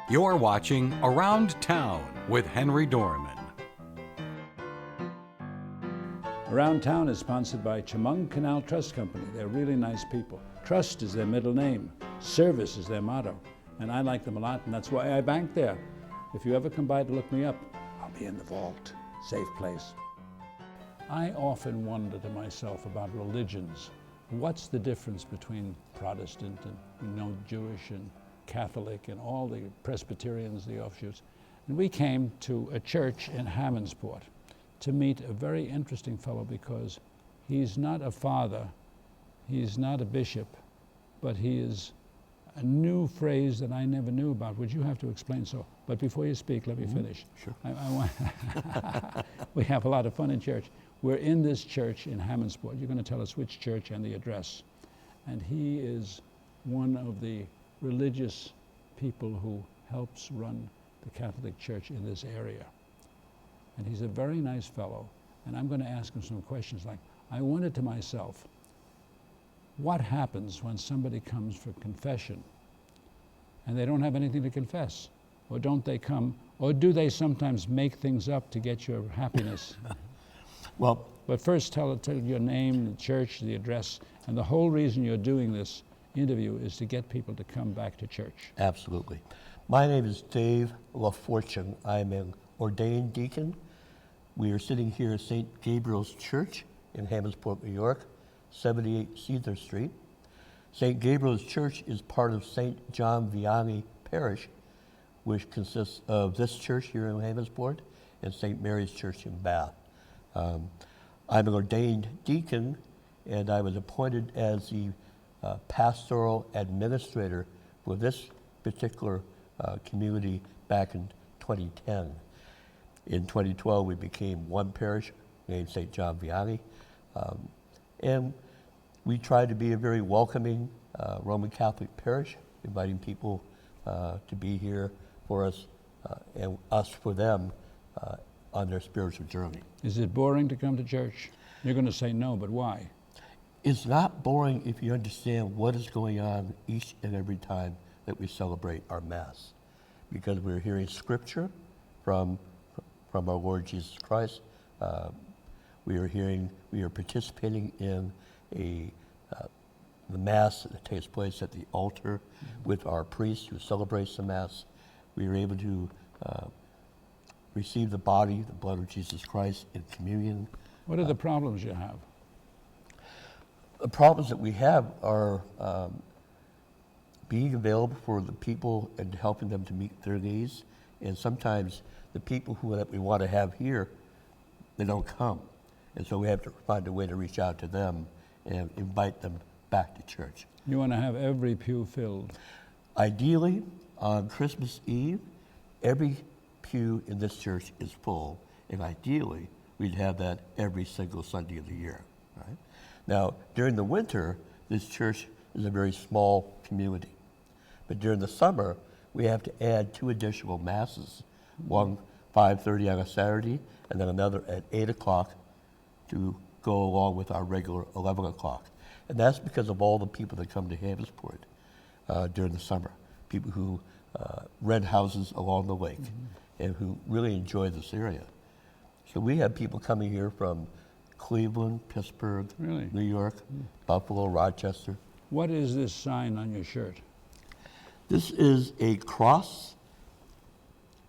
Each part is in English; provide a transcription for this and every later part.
You're watching Around Town with Henry Dormann. Around Town is sponsored by Chemung Canal Trust Company. They're really nice people. Trust is their middle name. Service is their motto. And I like them a lot, and that's why I bank there. If you ever come by to look me up, I'll be in the vault. Safe place. I often wonder to myself about religions. What's the difference between Protestant and Jewish and Catholic and all the Presbyterians, the offshoots? And we came to a church in Hammondsport to meet a very interesting fellow, because he's not a father, he's not a bishop, but he is a new phrase that I never knew about, which you have to explain. So, but before you speak, let me finish. Sure. We have a lot of fun in church. We're in this church in Hammondsport. You're going to tell us which church and the address. And he is one of the religious people who helps run the Catholic Church in this area. And he's a very nice fellow. And I'm going to ask him some questions like, I wondered to myself, what happens when somebody comes for confession and they don't have anything to confess? Or don't they come, or do they sometimes make things up to get your happiness? Well, but first tell your name, the church, the address, and the whole reason you're doing this interview is to get people to come back to church. absolutely. My name is Dave LaFortune. I'm an ordained deacon. We are sitting here at St. Gabriel's Church in Hammondsport, New York, 78 Cedar Street. St. Gabriel's Church is part of St. John Vianney Parish, which consists of this church here in Hammondsport and St. Mary's Church in Bath. I'm an ordained deacon, and I was appointed as the pastoral administrator for this particular community back in 2010. In 2012, we became one parish named St. John Vianney, and we try to be a very welcoming Roman Catholic parish, inviting people to be here for us and us for them on their spiritual journey. Is it boring to come to church? You're going to say no, but why? It's not boring if you understand what is going on each and every time that we celebrate our Mass, because we're hearing Scripture from our Lord Jesus Christ. We are participating in the Mass that takes place at the altar with our priest who celebrates the Mass. We are able to receive the body, the blood of Jesus Christ in communion. What are the problems you have? The problems that we have are being available for the people and helping them to meet their needs. And sometimes the people that we want to have here, they don't come. And so we have to find a way to reach out to them and invite them back to church. You want to have every pew filled. Ideally, on Christmas Eve, every pew in this church is full. And ideally, we'd have that every single Sunday of the year. Right? Now, during the winter, this church is a very small community. But during the summer, we have to add 2 additional masses, one 5:30 on a Saturday, and then another at 8 o'clock to go along with our regular 11 o'clock. And that's because of all the people that come to Hammondsport during the summer, people who rent houses along the lake and who really enjoy this area. So we have people coming here from Cleveland, Pittsburgh, Really? New York, Buffalo, Rochester. What is this sign on your shirt? This is a cross,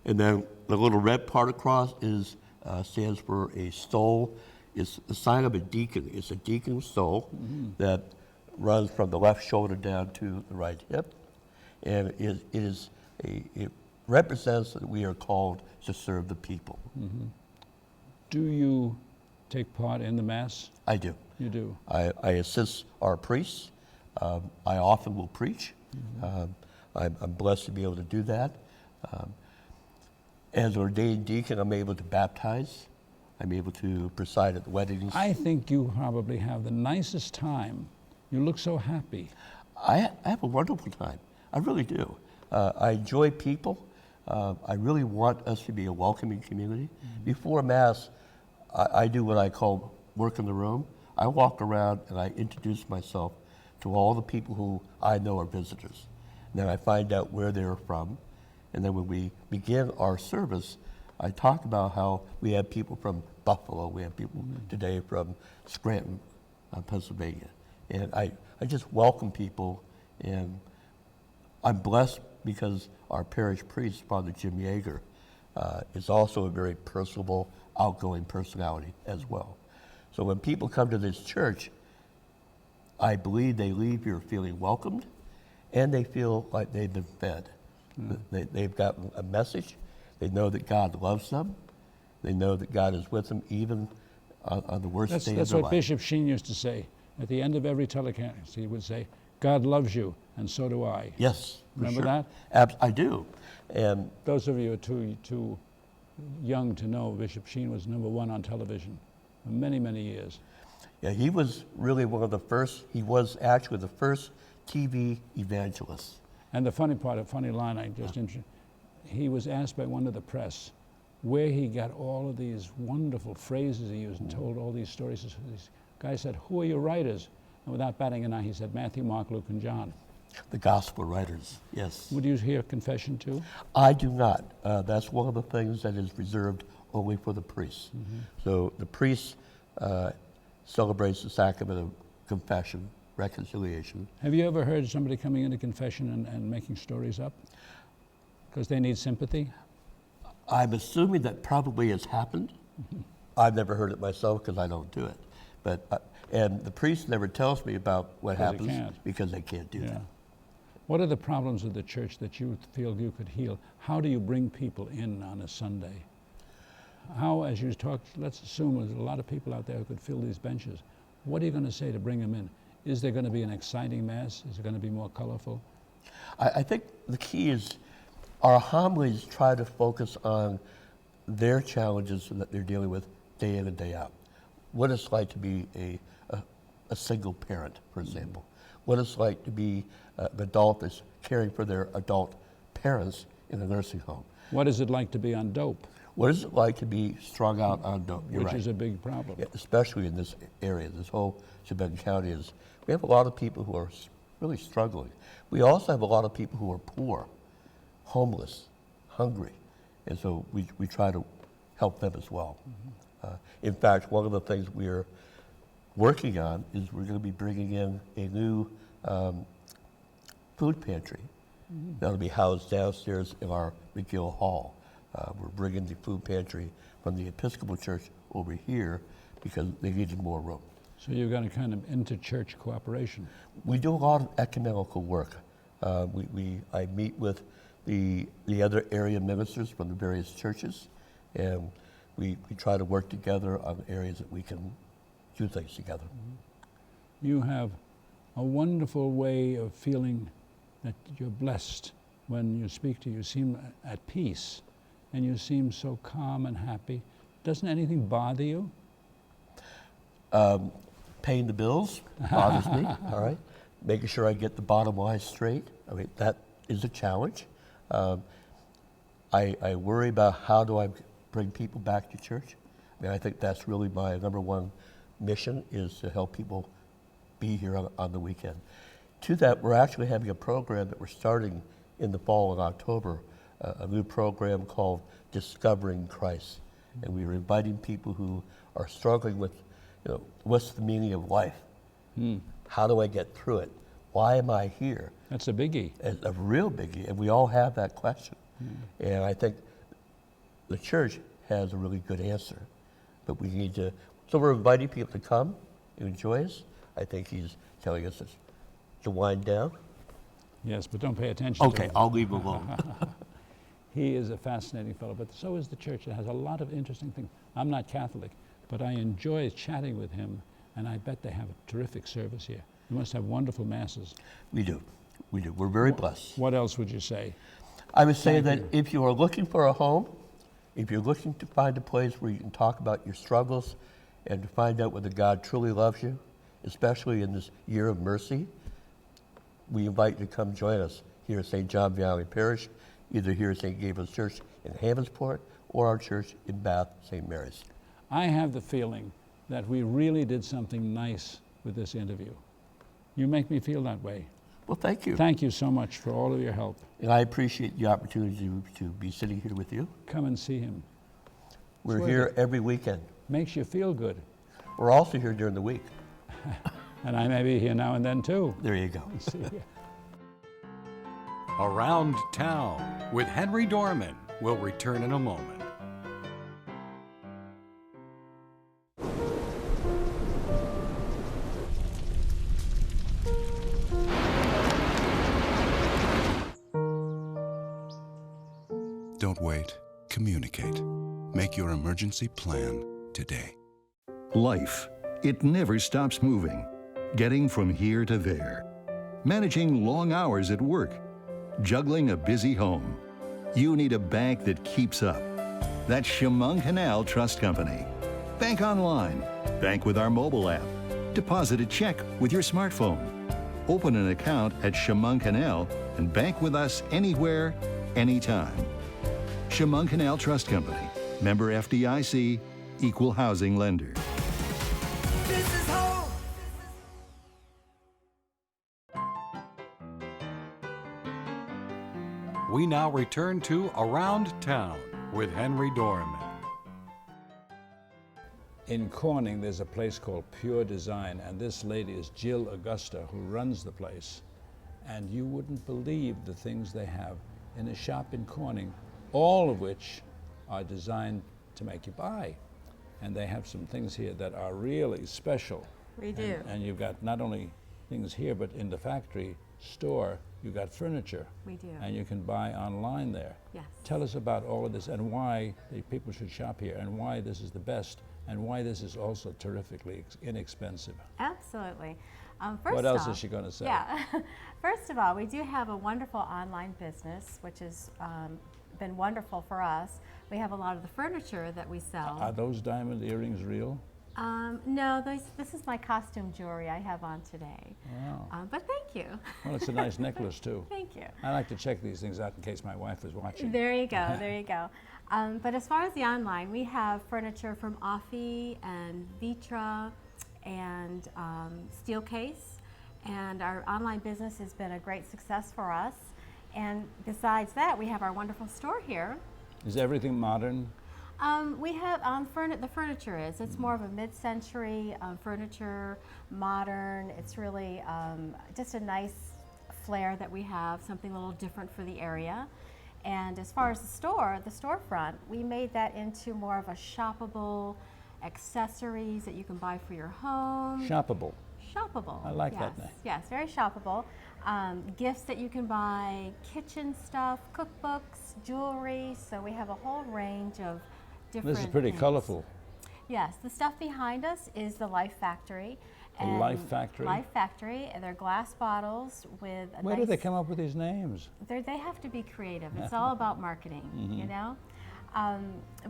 and then the little red part of cross stands for a stole. It's a sign of a deacon. It's a deacon stole that runs from the left shoulder down to the right hip, and it represents that we are called to serve the people. Do you take part in the Mass? I do. You do. I assist our priests. I often will preach. I'm blessed to be able to do that. As ordained deacon, I'm able to baptize. I'm able to preside at the weddings. I think you probably have the nicest time. You look so happy. I have a wonderful time. I really do. I enjoy people. I really want us to be a welcoming community. Before Mass, I do what I call work in the room. I walk around and I introduce myself to all the people who I know are visitors. And then I find out where they're from, And then when we begin our service, I talk about how we have people from Buffalo, we have people today from Scranton, Pennsylvania. And I just welcome people, and I'm blessed because our parish priest, Father Jim Yeager, is also a very personable, outgoing personality as well. So when people come to this church, I believe they leave here feeling welcomed, and they feel like they've been fed. They've gotten a message. They know that God loves them. They know that God is with them even on the worst day of their life. That's what Bishop Sheen used to say. At the end of every telecast, he would say, God loves you, and so do I. Yes, Remember that? I do. And those of you who are too young to know, Bishop Sheen was #1 on television for many, many years. Yeah, he was really one of the first. He was actually the first TV evangelist. And the funny part, a funny line I just introduced, he was asked by one of the press where he got all of these wonderful phrases he used and told all these stories. This guy said, who are your writers? And without batting an eye, he said, Matthew, Mark, Luke, and John. The gospel writers, yes. Would you hear confession too? I do not. That's one of the things that is reserved only for the priests. So the priest celebrates the sacrament of confession, reconciliation. Have you ever heard somebody coming into confession and making stories up? Because they need sympathy? I'm assuming that probably has happened. I've never heard it myself because I don't do it. But and the priest never tells me about what happens because they can't do that. What are the problems of the church that you feel you could heal? How do you bring people in on a Sunday? How, as you talk, let's assume there's a lot of people out there who could fill these benches. What are you going to say to bring them in? Is there going to be an exciting mass? Is it going to be more colorful? I think the key is our homilies try to focus on their challenges that they're dealing with day in and day out. What it's like to be a single parent, for example. What it's like to be an adult that's caring for their adult parents in a nursing home. What is it like to be on dope? What is it like to be strung out on dope? Which is a big problem. Yeah, especially in this area. This whole Sheboygan County is, we have a lot of people who are really struggling. We also have a lot of people who are poor, homeless, hungry. And so we try to help them as well. In fact, one of the things we're working on is we're going to be bringing in a new food pantry that'll be housed downstairs in our McGill Hall. We're bringing the food pantry from the Episcopal Church over here because they needed more room. So you're going to kind of inter-church cooperation. We do a lot of ecumenical work. I meet with the other area ministers from the various churches, and we try to work together on areas that we can do things together. You have a wonderful way of feeling that you're blessed when you speak to you. You seem at peace, and you seem so calm and happy. Doesn't anything bother you? Paying the bills bothers me, all right? Making sure I get the bottom line straight, I mean, that is a challenge. I worry about how do I bring people back to church. I mean, I think that's really my #1 mission, is to help people be here on the weekend. To that, we're actually having a program that we're starting in the fall in October, a new program called Discovering Christ. And we are inviting people who are struggling with, what's the meaning of life? How do I get through it? Why am I here? That's a biggie. It's a real biggie, and we all have that question. And I think the church has a really good answer, but we need to, so we're inviting people to come and enjoy us. I think he's telling us to wind down. Yes, but don't pay attention to Okay, him. I'll leave him alone. He is a fascinating fellow, but so is the church. It has a lot of interesting things. I'm not Catholic, but I enjoy chatting with him, and I bet they have a terrific service here. You must have wonderful masses. We do. We're very blessed. What else would you say? I would say that if you are looking for a home, if you're looking to find a place where you can talk about your struggles and to find out whether God truly loves you, especially in this year of mercy, we invite you to come join us here at St. John Valley Parish, either here at St. Gabriel's Church in Hammondsport or our church in Bath, St. Mary's. I have the feeling that we really did something nice with this interview. You make me feel that way. Well, thank you. Thank you so much for all of your help. And I appreciate the opportunity to be sitting here with you. Come and see him. We're worth here it. every weekend. Makes you feel good. We're also here during the week. And I may be here now and then too. There you go. See ya. Around Town with Henry Dormann will return in a moment. Don't wait. Communicate. Make your emergency plan today. Life, it never stops moving. Getting from here to there. Managing long hours at work. Juggling a busy home. You need a bank that keeps up. That's Chemung Canal Trust Company. Bank online. Bank with our mobile app. Deposit a check with your smartphone. Open an account at Chemung Canal and bank with us anywhere, anytime. Chemung Canal Trust Company. Member FDIC. Equal housing lender. We now return to Around Town with Henry Dormann. In Corning, there's a place called Pure Design, and this lady is Jill Agosta, who runs the place. And you wouldn't believe the things they have in a shop in Corning, all of which are designed to make you buy. And they have some things here that are really special. We do. And you've got not only things here, but in the factory store, you've got furniture. We do. And you can buy online there. Yes. Tell us about all of this and why people should shop here and why this is the best and why this is also terrifically inexpensive. Absolutely. First What else off, is she going to say? Yeah. First of all, we do have a wonderful online business, which has been wonderful for us. We have a lot of the furniture that we sell. Are those diamond earrings real? No, this is my costume jewelry I have on today. Wow. But thank you. Well, it's a nice necklace too. Thank you. I like to check these things out in case my wife is watching. There you go, there you go. But as far as the online, we have furniture from Offi and Vitra and Steelcase. And our online business has been a great success for us. And besides that, we have our wonderful store here. Is everything modern? We have the furniture is. It's more of a mid-century furniture, modern. It's really just a nice flair that we have, something a little different for the area. And as far as the storefront, we made that into more of a shoppable accessories that you can buy for your home. Shoppable. Shoppable. I like yes. that name. Yes, very shoppable. Gifts that you can buy, kitchen stuff, cookbooks, jewelry. So we have a whole range of different This is pretty things. colorful. Yes, the stuff behind us is the Life Factory. The Life Factory? Life Factory, and they're glass bottles with a Where nice... did they come up with these names? They have to be creative. It's all about marketing, you know?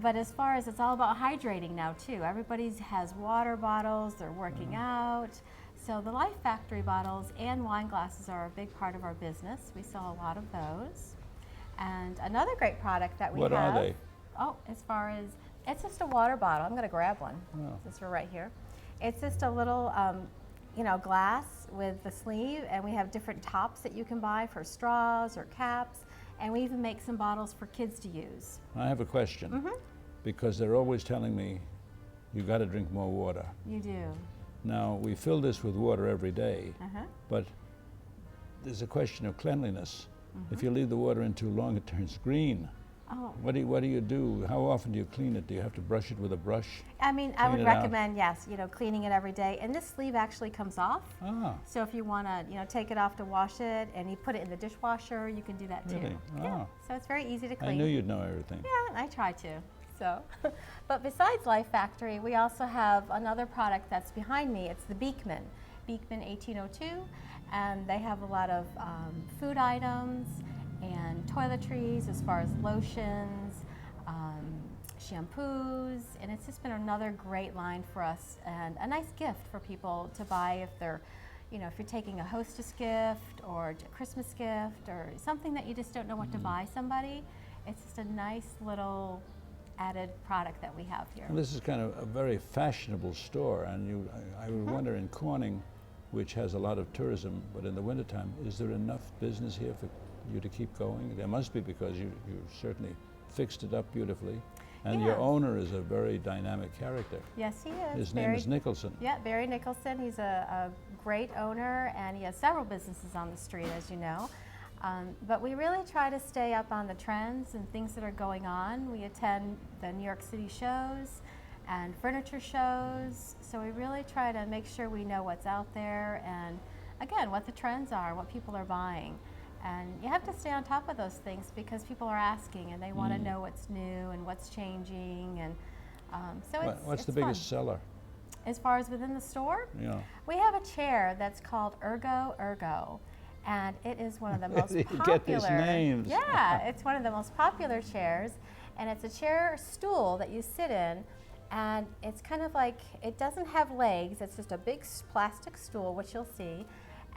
But as far as it's all about hydrating now too. Everybody has water bottles, they're working out. So the Life Factory bottles and wine glasses are a big part of our business. We sell a lot of those. And another great product that we have. What are they? Oh, as far as, it's just a water bottle. I'm going to grab one. Oh. This for right here. It's just a little, glass with the sleeve, and we have different tops that you can buy for straws or caps, and we even make some bottles for kids to use. I have a question. Because they're always telling me, you got to drink more water. You do. Now, we fill this with water every day, but there's a question of cleanliness. If you leave the water in too long, it turns green. Oh. What do you do? How often do you clean it? Do you have to brush it with a brush? I mean, I Clean would it out? recommend, yes, cleaning it every day. And this sleeve actually comes off. Ah, So if you want to, take it off to wash it and you put it in the dishwasher, you can do that too. Really? Yeah. Ah. So it's very easy to clean. I knew you'd know everything. Yeah, I try to. So, but besides Life Factory, we also have another product that's behind me. It's the Beekman 1802, and they have a lot of food items and toiletries as far as lotions, shampoos, and it's just been another great line for us and a nice gift for people to buy if they're, if you're taking a hostess gift or a Christmas gift or something that you just don't know what to buy somebody. It's just a nice little added product that we have here. Well, this is kind of a very fashionable store, and I would wonder in Corning, which has a lot of tourism, but in the wintertime, is there enough business here for you to keep going? There must be, because you certainly fixed it up beautifully. And your owner is a very dynamic character. Yes, he is. His name is Nicholson. Yeah, Barry Nicholson. He's a great owner, and he has several businesses on the street, as you know. But we really try to stay up on the trends and things that are going on. We attend the New York City shows and furniture shows, so we really try to make sure we know what's out there and, again, what the trends are, what people are buying. And you have to stay on top of those things because people are asking and they want to know what's new and what's changing. And so What's the fun. biggest seller? As far as within the store? Yeah. We have a chair that's called Ergo, and it is one of the most popular. Get these names. Yeah, it's one of the most popular chairs, and it's a chair or stool that you sit in, and it's kind of like, it doesn't have legs, it's just a big plastic stool, which you'll see,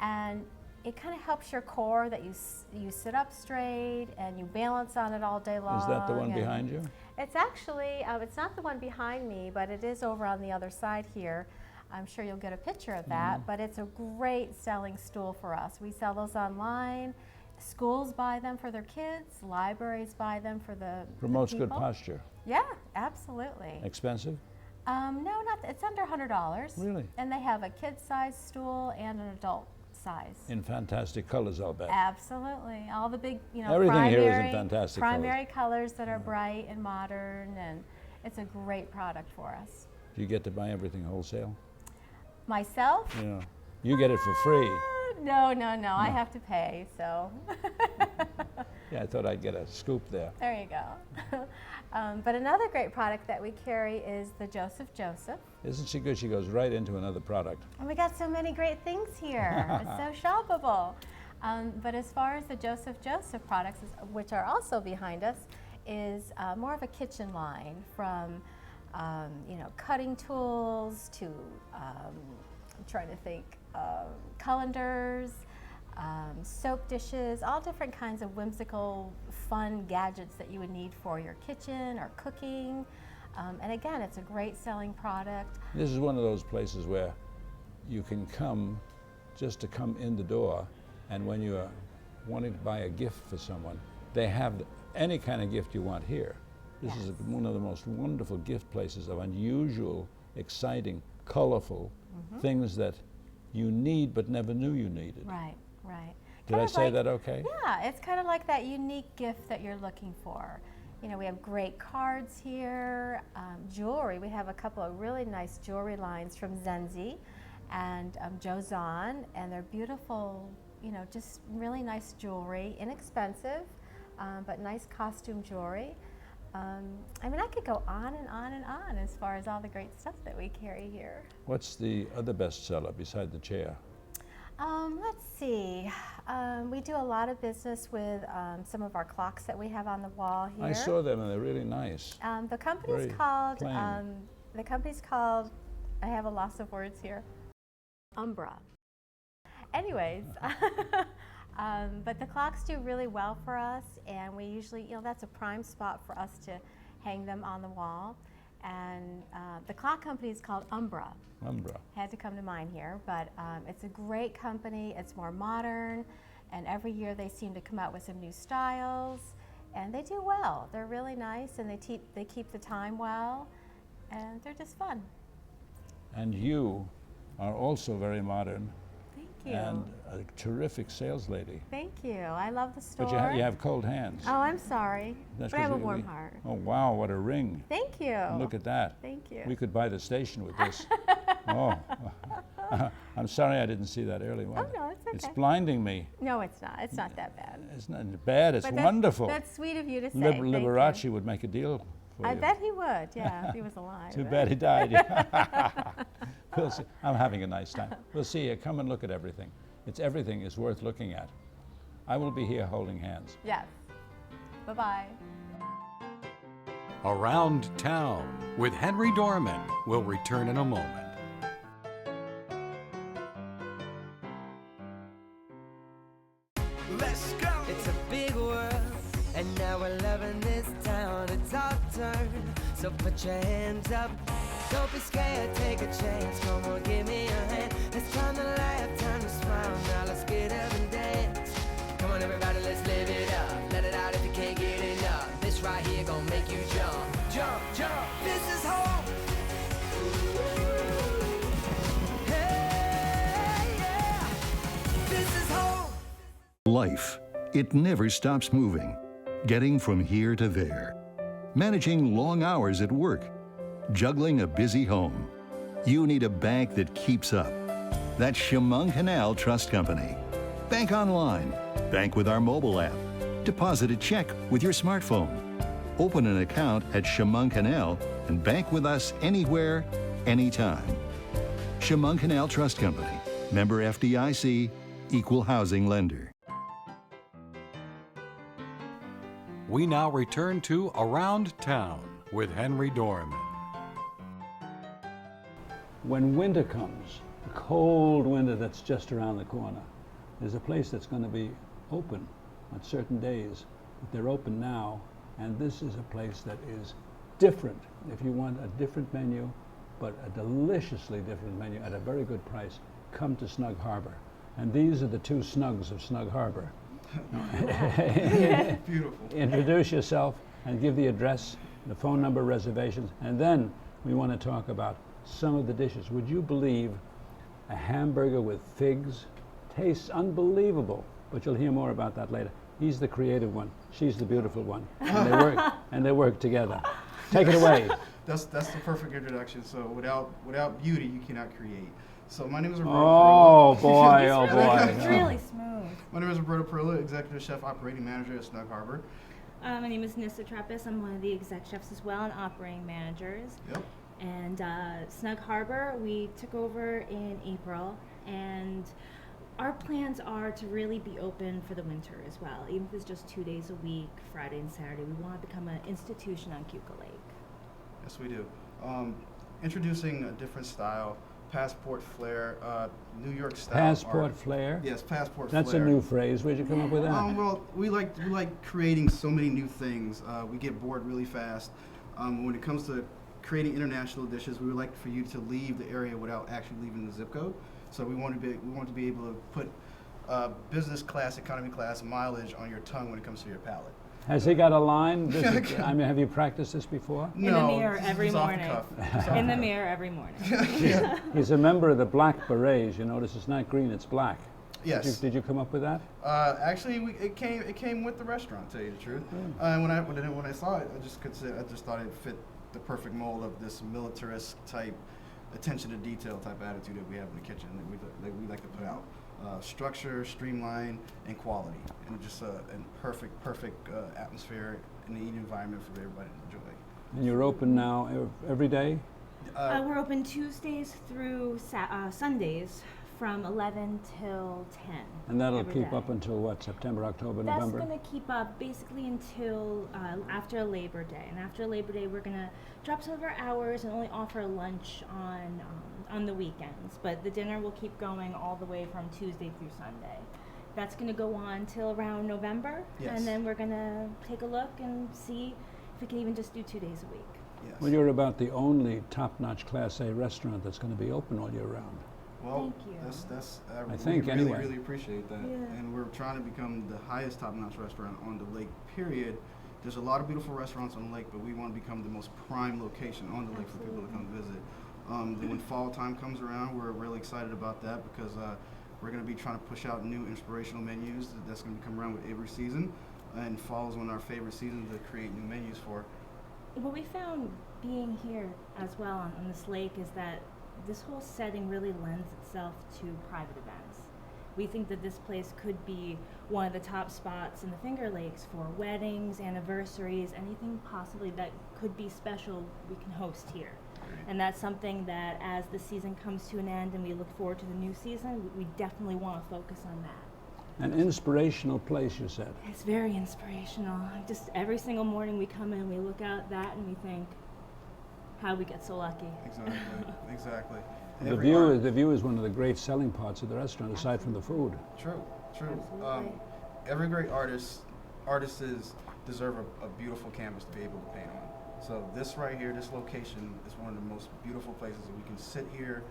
and it kind of helps your core, that you sit up straight and you balance on it all day long. Is that the one behind you? It's actually, it's not the one behind me, but it is over on the other side here. I'm sure you'll get a picture of that, but it's a great selling stool for us. We sell those online. Schools buy them for their kids. Libraries buy them for the Promotes people. good posture. Yeah, absolutely. Expensive? No, it's under $100. Really? And they have a kid-size stool and an adult size. In fantastic colors, I'll bet. Absolutely. All the big, Everything here is in fantastic primary colors that are bright and modern, and it's a great product for us. Do you get to buy everything wholesale? Myself? Yeah. You get it for free. No, I have to pay, so. Yeah, I thought I'd get a scoop there. There you go. But another great product that we carry is the Joseph. Isn't she good? She goes right into another product. And we got so many great things here. It's so shoppable. But as far as the Joseph products, which are also behind us, is more of a kitchen line, from cutting tools to, I'm trying to think, colanders, soap dishes, all different kinds of whimsical, fun gadgets that you would need for your kitchen or cooking. And again, it's a great selling product. This is one of those places where you can come just to come in the door, and when you are wanting to buy a gift for someone, they have any kind of gift you want here. This is one of the most wonderful gift places of unusual, exciting, colorful things that you need but never knew you needed. Right. Did I say that okay? Yeah, it's kind of like that unique gift that you're looking for. We have great cards here, jewelry. We have a couple of really nice jewelry lines from Zenzi and Jozon, and they're beautiful, just really nice jewelry, inexpensive, but nice costume jewelry. I could go on and on and on as far as all the great stuff that we carry here. What's the other bestseller beside the chair? Let's see. We do a lot of business with some of our clocks that we have on the wall here. I saw them and they're really nice. The company's Very called. plain. I have a loss of words here. Umbra. Anyways, but the clocks do really well for us, and we usually, that's a prime spot for us to hang them on the wall. And the clock company is called Umbra. Had to come to mind here, but it's a great company. It's more modern, and every year they seem to come out with some new styles, and they do well. They're really nice, and they keep the time well, and they're just fun. And you are also very modern. Thank you. And a terrific sales lady. Thank you. I love the store. But you have cold hands. Oh, I'm sorry. That's But I have a 'cause warm heart. Oh, wow, what a ring. Thank you. Look at that. Thank you. We could buy the station with this. Oh, I'm sorry I didn't see that earlier. Oh, no, it's okay. It's blinding me. No, it's not. It's not that bad. It's not bad, it's But wonderful. That's sweet of you to say. Thank you. Liberace would make a deal for I you. bet he would, yeah, if he was alive. Too right? bad he died. We'll see. I'm having a nice time. We'll see you. Come and look at everything. Everything is worth looking at. I will be here holding hands. Yes. Bye-bye. Around Town with Henry Dormann will return in a moment. Let's go! It's a big world, and now we're loving this town. It's our turn, so put your hands up Don't be scared, take a chance. Come on, give me a hand. It's time to laugh, time to smile. Now let's get up and dance. Come on, everybody, let's live it up. Let it out if you can't get enough. This right here gon' make you jump, jump, jump. This is home. Hey, yeah. This is home. Life, it never stops moving. Getting from here to there. Managing long hours at work. Juggling a busy home. You need a bank that keeps up. That's Chemung Canal Trust Company. Bank online. Bank with our mobile app. Deposit a check with your smartphone. Open an account at Chemung Canal and bank with us anywhere, anytime. Chemung Canal Trust Company. Member FDIC. Equal housing lender. We now return to Around Town with Henry Dormann. When winter comes, the cold winter that's just around the corner, there's a place that's going to be open on certain days. But they're open now, and this is a place that is different. If you want a different menu, but a deliciously different menu at a very good price, come to Snug Harbor. And these are the two Snugs of Snug Harbor. Beautiful. Introduce yourself and give the address, the phone number, reservations, and then we want to talk about some of the dishes. Would you believe a hamburger with figs tastes unbelievable? But you'll hear more about that later. He's the creative one. She's the beautiful one. And they work together. Take it away. That's the perfect introduction. So without beauty, you cannot create. So my name is Roberto. Oh boy, oh boy. It's really smooth. My name is Roberto Parrilla, Executive Chef Operating Manager at Snug Harbor. My name is Nyssa Trepes. I'm one of the exec chefs as well and operating managers. Yep. And Snug Harbor, we took over in April, and our plans are to really be open for the winter as well. Even if it's just 2 days a week, Friday and Saturday, we want to become an institution on Keuka Lake. Yes, we do. Introducing a different style, passport flair, New York style. Passport art. flair? Yes, passport That's flair. a new phrase. Where'd you come up with that? Well, we like creating so many new things. We get bored really fast. When it comes to creating international dishes, we would like for you to leave the area without actually leaving the zip code. So we want to be able to put business class, economy class mileage on your tongue when it comes to your palate. Has he got a line? I mean, have you practiced this before? In the mirror every morning. In the cuff. mirror every morning. He's a member of the Black Berets. You notice it's not green, it's black. Yes. Did you come up with that? Actually, it came with the restaurant. To tell you the truth, when I saw it, I just thought it fit the perfect mold of this militarist type, attention to detail type attitude that we have in the kitchen that we like to put out. Structure, streamline, and quality, and just a perfect atmosphere and the eating environment for everybody to enjoy. And you're open now every day? We're open Tuesdays through Sundays from 11 till 10. And that'll every keep day. up until what, September, October, That's November? going to keep up basically until after Labor Day. And after Labor Day, we're going to drop some of our hours and only offer lunch on the weekends. But the dinner will keep going all the way from Tuesday through Sunday. That's going to go on till around November. Yes. And then we're going to take a look and see if we can even just do 2 days a week. Yes. Well, you're about the only top-notch Class A restaurant that's going to be open all year round. Well, Thank you. that's I think, we really, anyway. really appreciate that. Yeah. And we're trying to become the highest top-notch restaurant on the lake, period. There's a lot of beautiful restaurants on the lake, but we want to become the most prime location on the lake for people to come visit. When fall time comes around, we're really excited about that because we're going to be trying to push out new inspirational menus that's going to come around with every season. And fall is one of our favorite seasons to create new menus for. What we found being here as well on this lake is that this whole setting really lends itself to private events. We think that this place could be one of the top spots in the Finger Lakes for weddings, anniversaries, anything possibly that could be special we can host here. And that's something that as the season comes to an end and we look forward to the new season, we definitely want to focus on that. An inspirational place, you said. It's very inspirational. Just every single morning we come in, we look out that and we think, how we get so lucky. Exactly. The view is one of the great selling parts of the restaurant, aside from the food. True. Absolutely. Every great artists deserve a beautiful canvas to be able to paint on. So this right here, this location is one of the most beautiful places that we can sit here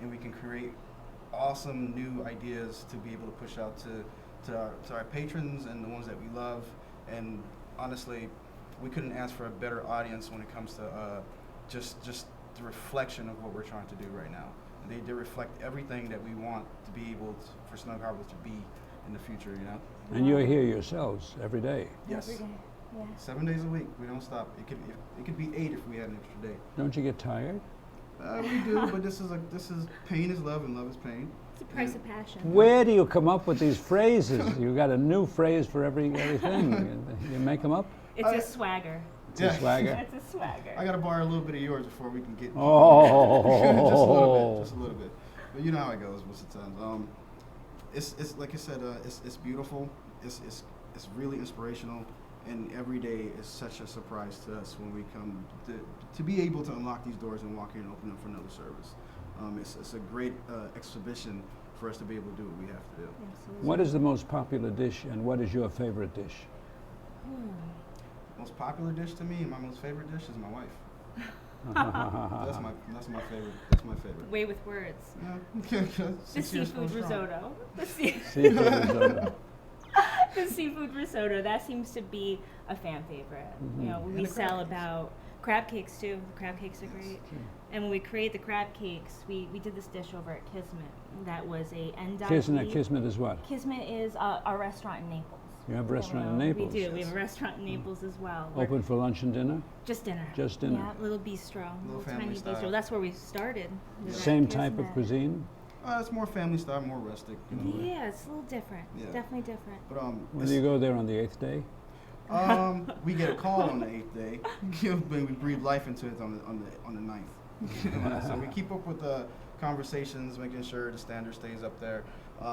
and we can create awesome new ideas to be able to push out to our patrons and the ones that we love. And honestly, we couldn't ask for a better audience when it comes to just the reflection of what we're trying to do right now. They reflect everything that we want to be able to, for Snug Harbor to be in the future, you know? And you're here yourselves every day. Yes. Every day. Yeah. 7 days a week. We don't stop. It could be 8 if we had an extra day. Don't you get tired? We do, but this is pain is love and love is pain. It's the price of passion. Where do you come up with these phrases? You got a new phrase for everything. You make them up? It's a swagger. It's a swagger. It's a swagger. I gotta borrow a little bit of yours before we can get. Oh. just a little bit. But you know how it goes most of the time. It's like I said, it's beautiful. It's really inspirational, and every day is such a surprise to us when we come to be able to unlock these doors and walk in and open up for another service. It's a great exhibition for us to be able to do what we have to do. Absolutely. What is the most popular dish, and what is your favorite dish? Most popular dish to me, and my most favorite dish is my wife. That's my favorite. That's my favorite. Way with words. Yeah. The seafood risotto. Seafood risotto. The seafood risotto, that seems to be a fan favorite. Mm-hmm. You know, when And we the crab sell cakes. about crab cakes too. The crab cakes are great. And when we create the crab cakes, we did this dish over at Kismet. That was a endive. Kismet is what? Kismet is our restaurant in Naples. You have a restaurant in Naples? We do. We have a restaurant in Naples as well. We're Open for lunch and dinner? just dinner. Just dinner. Yeah, little bistro. Little tiny family style. bistro. That's where we started. was at Same type of Kismet. cuisine? It's more family style, more rustic. You know, Yeah, it's a little different. Yeah. Definitely different. But When do you go there, on the 8th day? we get a call on the 8th day, but we breathe life into it on the 9th. So we keep up with the conversations, making sure the standard stays up there,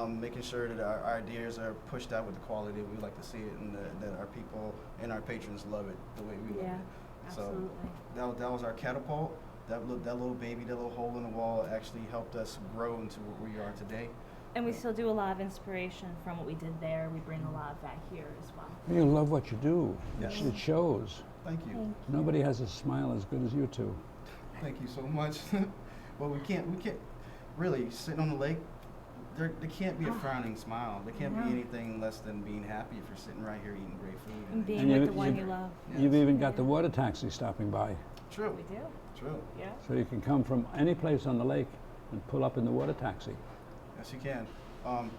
making sure that our ideas are pushed out with the quality that we like to see it, and that our people and our patrons love it the way we love Yeah, it. absolutely. So that was our catapult. That little baby, that little hole in the wall actually helped us grow into what we are today. And we still do a lot of inspiration from what we did there. We bring a lot of that here as well. You love what you do. Yes. It shows. Thank you. Nobody has a smile as good as you two. Thank you so much. Well, we can't really sitting on the lake. There can't be a frowning smile. There can't be anything less than being happy if you're sitting right here eating great food. And being And with you- the one you- you love. You've even got the water taxi stopping by. True. We do. True. Yeah. So you can come from any place on the lake and pull up in the water taxi. Yes, you can.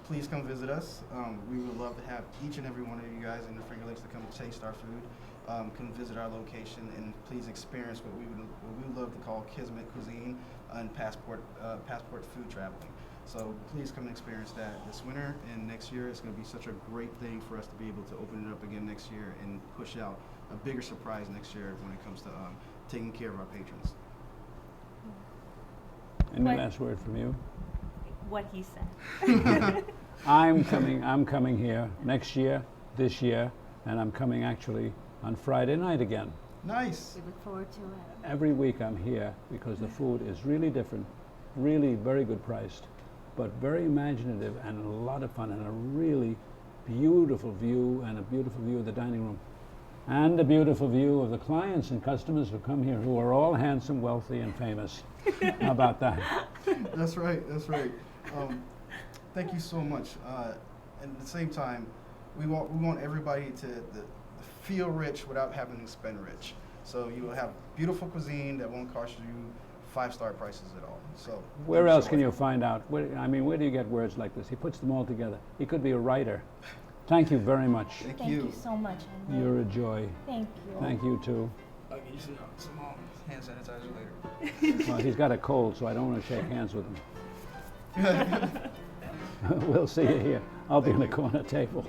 Please come visit us. We would love to have each and every one of you guys in the Finger Lakes to come taste our food. Come visit our location and please experience what we would love to call Kismet cuisine and passport food traveling. So please come and experience that this winter, and next year it's going to be such a great thing for us to be able to open it up again next year and push out a bigger surprise next year when it comes to taking care of our patrons. Any What- last word from you? What he said. I'm coming here next year, this year, and I'm coming actually on Friday night again. Nice. We look forward to it. Every week I'm here because the food is really different, really very good priced, but very imaginative and a lot of fun, and a really beautiful view, and a beautiful view of the dining room. And a beautiful view of the clients and customers who come here, who are all handsome, wealthy, and famous. How about that? That's right. That's right. Thank you so much. And at the same time, we want everybody to feel rich without having to spend rich. So you will have beautiful cuisine that won't cost you 5-star prices at all. So Where else can you find out? Where do you get words like this? He puts them all together. He could be a writer. Thank you very much. Thank Thank you. you so much, Henry. You're a joy. Thank you. Thank you too. I'll get you some hand sanitizer later. Well, he's got a cold, so I don't want to shake hands with him. We'll see you here. I'll be in the corner table.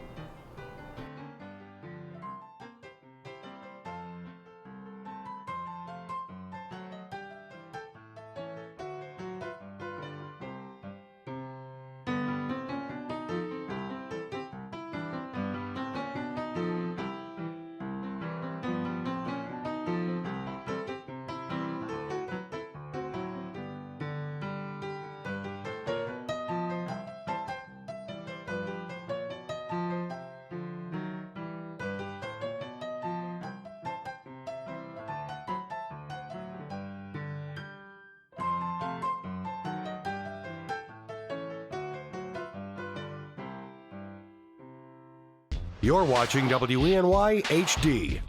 You're watching WENY HD.